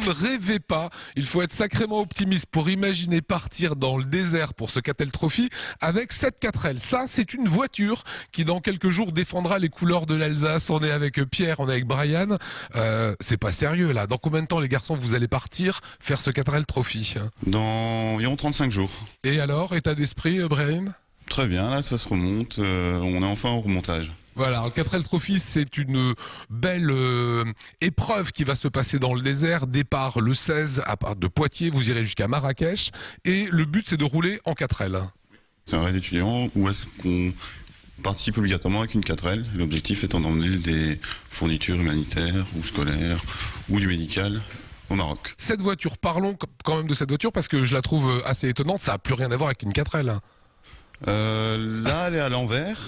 ne rêvez pas, il faut être sacrément optimiste pour imaginer partir dans le désert pour ce Catel Trophy avec cette 4L. Ça, c'est une voiture qui dans quelques jours défendra les couleurs de l'Alsace. On est avec Pierre, on est avec Brian. C'est pas sérieux là. Dans combien de temps les garçons vous allez partir faire ce 4L Trophy? Dans environ 35 jours. Et alors, état d'esprit, Brian? Très bien, là ça se remonte, on est enfin au remontage. Voilà, le 4L Trophy, c'est une belle épreuve qui va se passer dans le désert. Départ le 16 de Poitiers, vous irez jusqu'à Marrakech. Et le but, c'est de rouler en 4L. C'est un raid étudiant où est-ce qu'on participe obligatoirement avec une 4L. L'objectif étant d'emmener des fournitures humanitaires ou scolaires ou du médical au Maroc. Cette voiture, parlons quand même de cette voiture parce que je la trouve assez étonnante. Ça n'a plus rien à voir avec une 4L. Là, elle est à l'envers.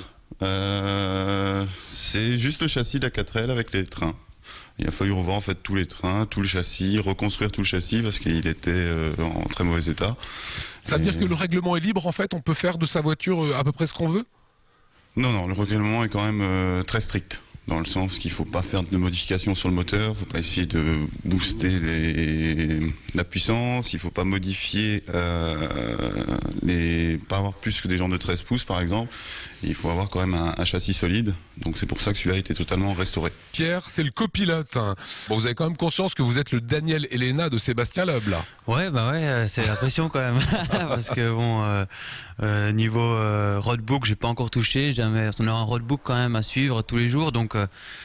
C'est juste le châssis de la 4L avec les trains. Il a fallu revoir en fait tous les trains, tout le châssis, reconstruire tout le châssis parce qu'il était en très mauvais état. Ça veut dire que le règlement est libre en fait, on peut faire de sa voiture à peu près ce qu'on veut? Non, le règlement est quand même très strict. Dans le sens qu'il ne faut pas faire de modifications sur le moteur, il ne faut pas essayer de booster la puissance, il ne faut pas modifier, pas avoir plus que des jantes de 13 pouces par exemple. Il faut avoir quand même un châssis solide, donc c'est pour ça que celui-là a été totalement restauré. Pierre, c'est le copilote. Bon, vous avez quand même conscience que vous êtes le Daniel Elena de Sébastien Loeb là. Ouais, c'est la pression quand même. Parce que bon, niveau roadbook, j'ai pas encore touché. On a un roadbook quand même à suivre tous les jours, donc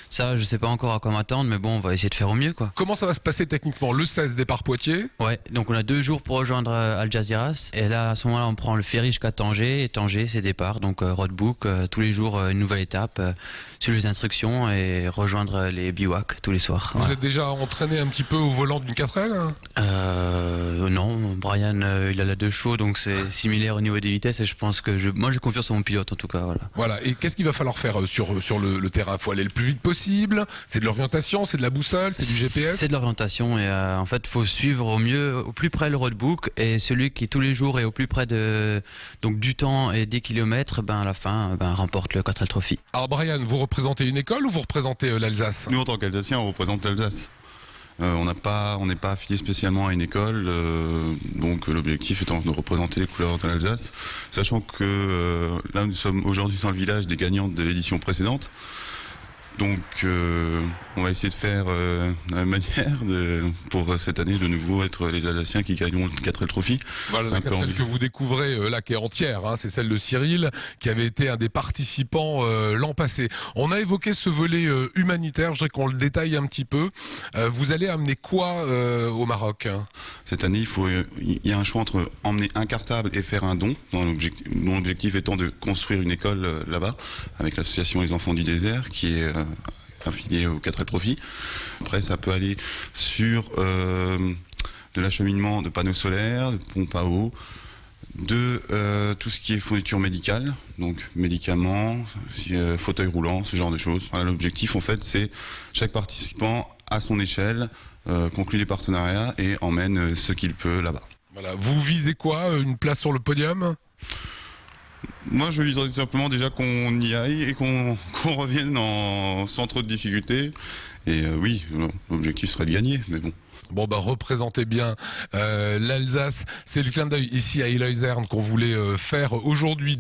ça, je sais pas encore à quoi m'attendre, mais bon, on va essayer de faire au mieux, quoi. Comment ça va se passer techniquement? Le 16 départ Poitiers. Ouais, donc on a 2 jours pour rejoindre Al Jazeera, et là, à ce moment-là, on prend le ferry jusqu'à Tanger, et Tanger, c'est départ, donc roadbook, tous les jours une nouvelle étape, suivre les instructions et rejoindre les bivouacs tous les soirs. Vous êtes déjà entraîné un petit peu au volant d'une 4L? Non, Brian, il a la 2 chevaux, donc c'est similaire au niveau des vitesses, et je pense que moi j'ai confiance en mon pilote en tout cas. Voilà, et qu'est-ce qu'il va falloir faire sur le terrain? Il faut aller le plus vite possible, c'est de l'orientation, c'est de la boussole, c'est du GPS? C'est de l'orientation, et en fait il faut suivre au plus près le roadbook, et celui qui tous les jours est au plus près du temps et des kilomètres, à la fin remporte le 4L Trophy. Alors Brian, vous représentez une école ou vous représentez l'Alsace? Nous en tant qu'Alsaciens, on représente l'Alsace. On n'est pas affilié spécialement à une école, donc l'objectif étant de représenter les couleurs de l'Alsace, sachant que là nous sommes aujourd'hui dans le village des gagnantes de l'édition précédente. Donc on va essayer de faire de la même manière pour cette année de nouveau être les Alsaciens qui gagneront le 4L Trophy. Voilà, la 4L que vous découvrez là qui est entière, c'est celle de Cyril qui avait été un des participants l'an passé. On a évoqué ce volet humanitaire, je voudrais qu'on le détaille un petit peu. Vous allez amener quoi au Maroc? Cette année, il y a un choix entre emmener un cartable et faire un don, dont l'objectif étant de construire une école là-bas avec l'association Les Enfants du Désert qui est affiliée au 4L Trophy. Après, ça peut aller sur de l'acheminement de panneaux solaires, de pompes à eau, de tout ce qui est fourniture médicale, donc médicaments, fauteuils roulants, ce genre de choses. Voilà, l'objectif en fait, c'est chaque participant à son échelle conclut des partenariats et emmène ce qu'il peut là-bas. Voilà. Vous visez quoi? Une place sur le podium? Moi, je viserais tout simplement déjà qu'on y aille et qu'on revienne sans trop de difficultés. Et oui, l'objectif serait de gagner, mais bon. Bon, représentez bien l'Alsace. C'est le clin d'œil ici à Illoisern qu'on voulait faire aujourd'hui.